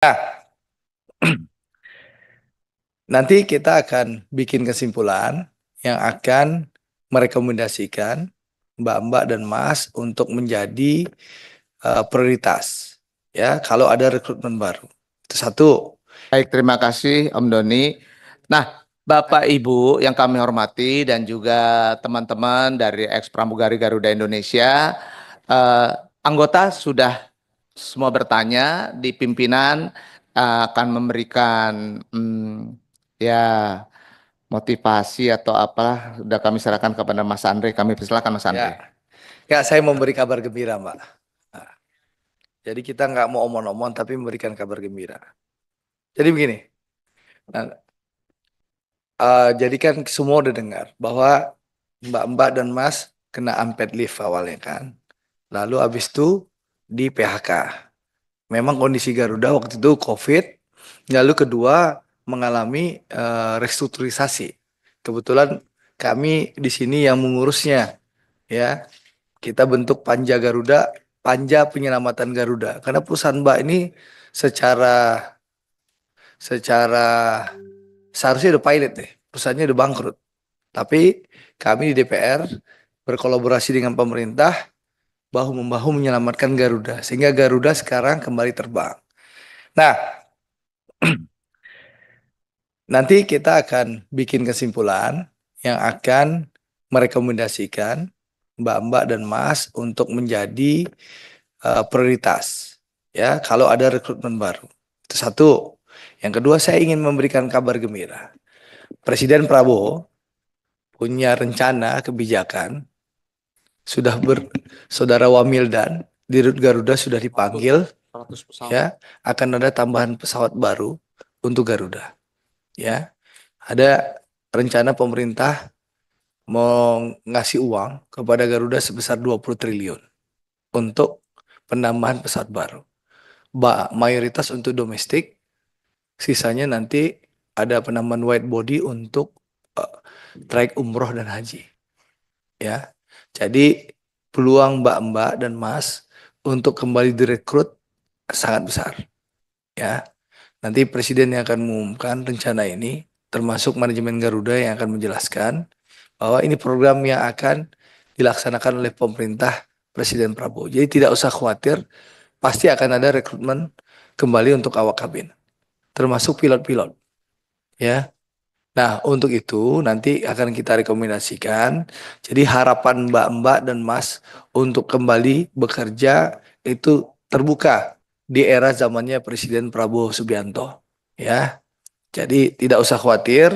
Nah, nanti kita akan bikin kesimpulan yang akan merekomendasikan Mbak-Mbak dan Mas untuk menjadi prioritas. Ya, kalau ada rekrutmen baru. Itu satu. Baik, terima kasih Om Doni. Nah, Bapak Ibu yang kami hormati dan juga teman-teman dari Pramugari Garuda Indonesia, eh, anggota sudah semua bertanya di pimpinan akan memberikan ya motivasi atau apa sudah kami serahkan kepada Mas Andre. Kami persilakan Mas Ya, Andre. ya saya memberi kabar gembira, Mbak. Nah, jadi kita nggak mau omong-omong, tapi memberikan kabar gembira. Jadi begini, nah, jadi kan semua udah dengar bahwa Mbak-Mbak dan Mas kena unpaid leave awalnya kan. Lalu habis itu di PHK. Memang kondisi Garuda waktu itu COVID, lalu kedua mengalami restrukturisasi. Kebetulan kami di sini yang mengurusnya, ya. Kita bentuk Panja Garuda, Panja Penyelamatan Garuda. Karena perusahaan Mbak ini secara secara seharusnya udah pilot deh, perusahaannya udah bangkrut. Tapi kami di DPR berkolaborasi dengan pemerintah bahu-membahu menyelamatkan Garuda sehingga Garuda sekarang kembali terbang. Nah, nanti kita akan bikin kesimpulan yang akan merekomendasikan Mbak-Mbak dan Mas untuk menjadi prioritas. Ya, kalau ada rekrutmen baru. Itu satu. Yang kedua, saya ingin memberikan kabar gembira. Presiden Prabowo punya rencana kebijakan, sudah Saudara Wamildan, Dirut Garuda sudah dipanggil, ya, akan ada tambahan pesawat baru untuk Garuda. Ya, ada rencana pemerintah mau ngasih uang kepada Garuda sebesar 20 triliun untuk penambahan pesawat baru. Mayoritas untuk domestik, sisanya nanti ada penambahan wide body untuk uh, trayek umroh dan haji. Ya, jadi peluang Mbak-Mbak dan Mas untuk kembali direkrut sangat besar. Ya, nanti Presiden yang akan mengumumkan rencana ini, termasuk manajemen Garuda yang akan menjelaskan bahwa ini program yang akan dilaksanakan oleh pemerintah Presiden Prabowo. Jadi tidak usah khawatir, pasti akan ada rekrutmen kembali untuk awak kabin, termasuk pilot-pilot. Ya, nah untuk itu nanti akan kita rekomendasikan. Jadi harapan Mbak-Mbak dan Mas untuk kembali bekerja itu terbuka di era zamannya Presiden Prabowo Subianto. Ya, jadi tidak usah khawatir,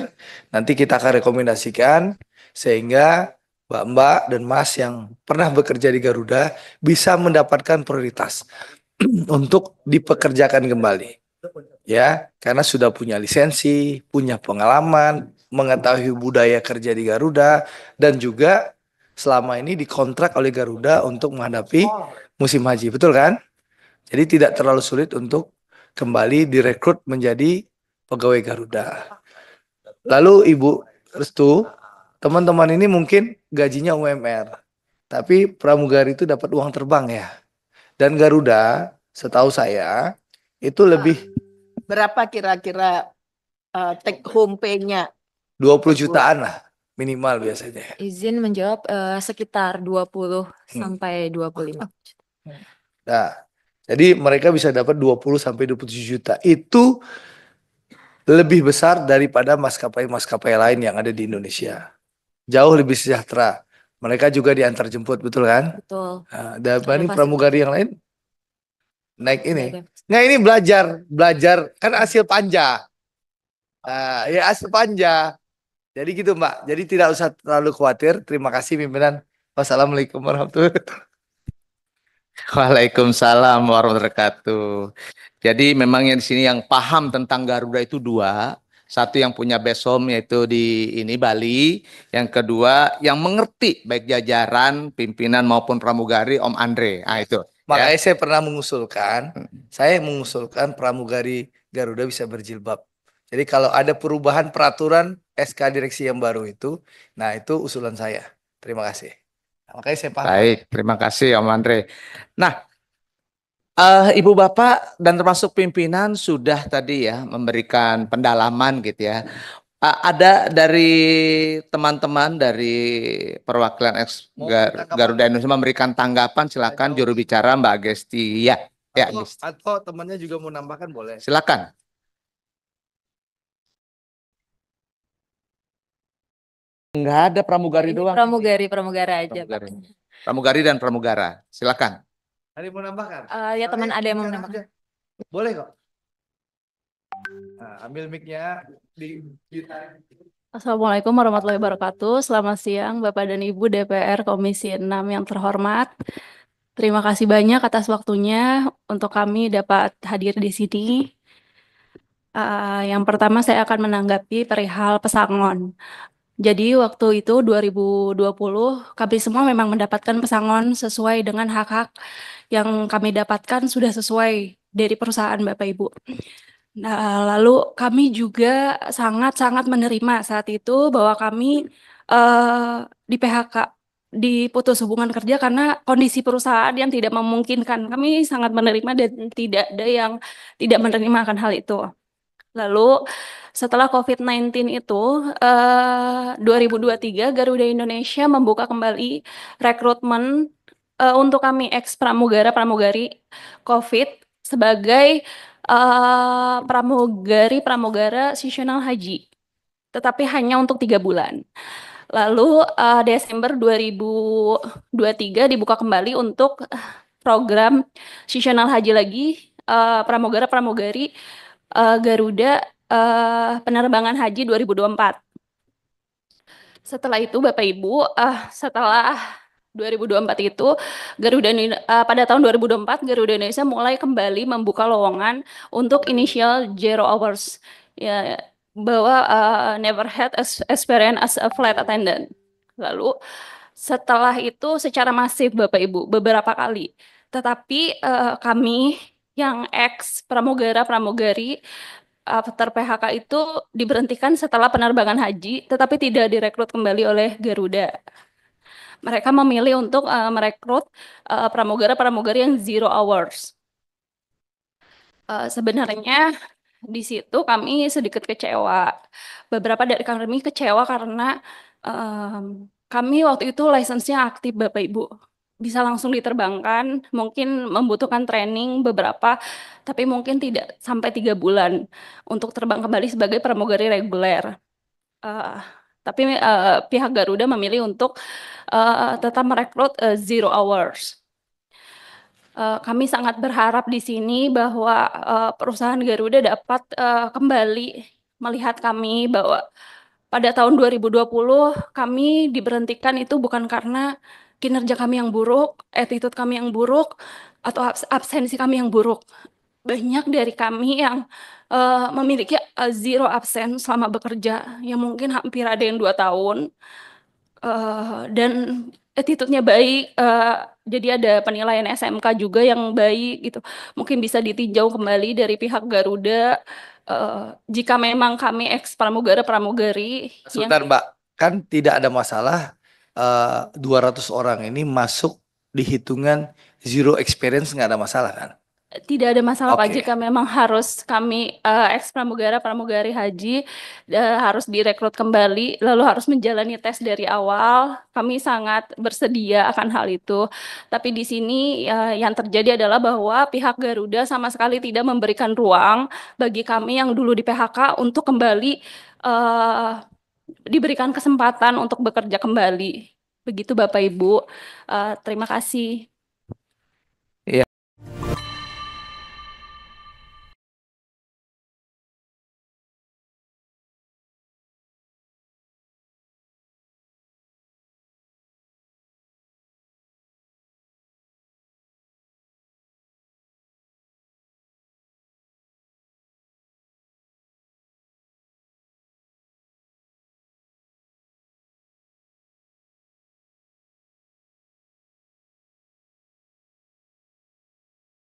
nanti kita akan rekomendasikan sehingga Mbak-Mbak dan Mas yang pernah bekerja di Garuda bisa mendapatkan prioritas untuk dipekerjakan kembali. Ya, karena sudah punya lisensi, punya pengalaman, mengetahui budaya kerja di Garuda, dan juga selama ini dikontrak oleh Garuda untuk menghadapi musim haji. Betul kan? Jadi tidak terlalu sulit untuk kembali direkrut menjadi pegawai Garuda. Lalu Ibu Restu, teman-teman ini mungkin gajinya UMR, tapi pramugari itu dapat uang terbang ya. Dan Garuda, setahu saya, itu lebih Berapa kira-kira take home pay-nya? 20 jutaan lah minimal biasanya. Izin menjawab sekitar 20 sampai 25. Nah, jadi mereka bisa dapat 20 sampai 27 juta. Itu lebih besar daripada maskapai-maskapai lain yang ada di Indonesia. Jauh lebih sejahtera. Mereka juga diantar jemput, betul kan? Betul. Nah, dan Ada ini pramugari yang lain naik ini. Ada. Nggak, ini belajar kan hasil panja. Nah, ya hasil panja. Jadi gitu, Mbak. Jadi tidak usah terlalu khawatir. Terima kasih pimpinan. Wassalamualaikum warahmatullahi wabarakatuh. Waalaikumsalam warahmatullahi wabarakatuh. Jadi memang yang di sini yang paham tentang Garuda itu dua. Satu yang punya base home yaitu di ini Bali. Yang kedua yang mengerti baik jajaran, pimpinan maupun pramugari Om Andre. Ah itu. Makanya saya pernah mengusulkan pramugari Garuda bisa berjilbab. Jadi kalau ada perubahan peraturan SK direksi yang baru itu, nah itu usulan saya. Terima kasih. Nah, makanya saya paham. Baik, terima kasih Om Andre. Nah, Ibu Bapak dan termasuk pimpinan sudah tadi ya memberikan pendalaman gitu ya. Ada dari teman-teman dari perwakilan Garuda Indonesia memberikan tanggapan, silakan juru bicara Mbak Agesti. Ya, Atau temannya juga mau nambahkan boleh. silakan. Enggak ada pramugari Ini doang. pramugara aja, Pak. Pramugari dan pramugara, silakan. Ada yang mau nambahkan? Ya teman ada yang mau Bicara menambahkan. aja. Boleh kok. Nah, ambil mic-nya Assalamualaikum warahmatullahi wabarakatuh. Selamat siang Bapak dan Ibu DPR Komisi 6 yang terhormat. Terima kasih banyak atas waktunya untuk kami dapat hadir di sini. Yang pertama saya akan menanggapi perihal pesangon. Jadi waktu itu 2020 kami semua memang mendapatkan pesangon sesuai dengan hak-hak yang kami dapatkan sudah sesuai dari perusahaan Bapak Ibu. Nah, lalu kami juga sangat-sangat menerima saat itu bahwa kami di PHK, diputus hubungan kerja karena kondisi perusahaan yang tidak memungkinkan. Kami sangat menerima dan tidak ada yang tidak menerima akan hal itu. Lalu setelah COVID-19 itu 2023 Garuda Indonesia membuka kembali rekrutmen untuk kami ex pramugara-pramugari COVID sebagai pramugara seasonal haji, tetapi hanya untuk 3 bulan. Lalu Desember 2023 dibuka kembali untuk program seasonal haji lagi pramugara-pramugari Garuda penerbangan haji 2024. Setelah itu Bapak Ibu, setelah 2024 itu pada tahun 2024 Garuda Indonesia mulai kembali membuka lowongan untuk initial 0 hours, ya, bahwa never had experience as a flight attendant. Lalu setelah itu secara masif Bapak Ibu beberapa kali, tetapi kami yang ex pramugara-pramugari after PHK itu diberhentikan setelah penerbangan haji, tetapi tidak direkrut kembali oleh Garuda. Mereka memilih untuk merekrut pramugara-pramugari yang 0 hours. Sebenarnya di situ kami sedikit kecewa. Beberapa dari kami kecewa karena kami waktu itu lisensinya aktif Bapak Ibu. Bisa langsung diterbangkan, mungkin membutuhkan training beberapa, tapi mungkin tidak sampai 3 bulan untuk terbang kembali sebagai pramugari reguler. Tapi pihak Garuda memilih untuk tetap merekrut 0 hours. Kami sangat berharap di sini bahwa perusahaan Garuda dapat kembali melihat kami bahwa pada tahun 2020 kami diberhentikan itu bukan karena kinerja kami yang buruk, attitude kami yang buruk, atau absensi kami yang buruk. Banyak dari kami yang memiliki 0 absen selama bekerja, yang mungkin hampir ada yang 2 tahun, dan attitude-nya baik, jadi ada penilaian SMK juga yang baik gitu. Mungkin bisa ditinjau kembali dari pihak Garuda, jika memang kami ex pramugara-pramugari yang Sebentar Mbak, kan tidak ada masalah 200 orang ini masuk di hitungan 0 experience, nggak ada masalah kan? tidak ada masalah Pak, Oke. jika memang harus kami ex pramugara-pramugari haji harus direkrut kembali, lalu harus menjalani tes dari awal. Kami sangat bersedia akan hal itu. Tapi di sini yang terjadi adalah bahwa pihak Garuda sama sekali tidak memberikan ruang bagi kami yang dulu di PHK untuk kembali diberikan kesempatan untuk bekerja kembali. Begitu Bapak Ibu. Terima kasih.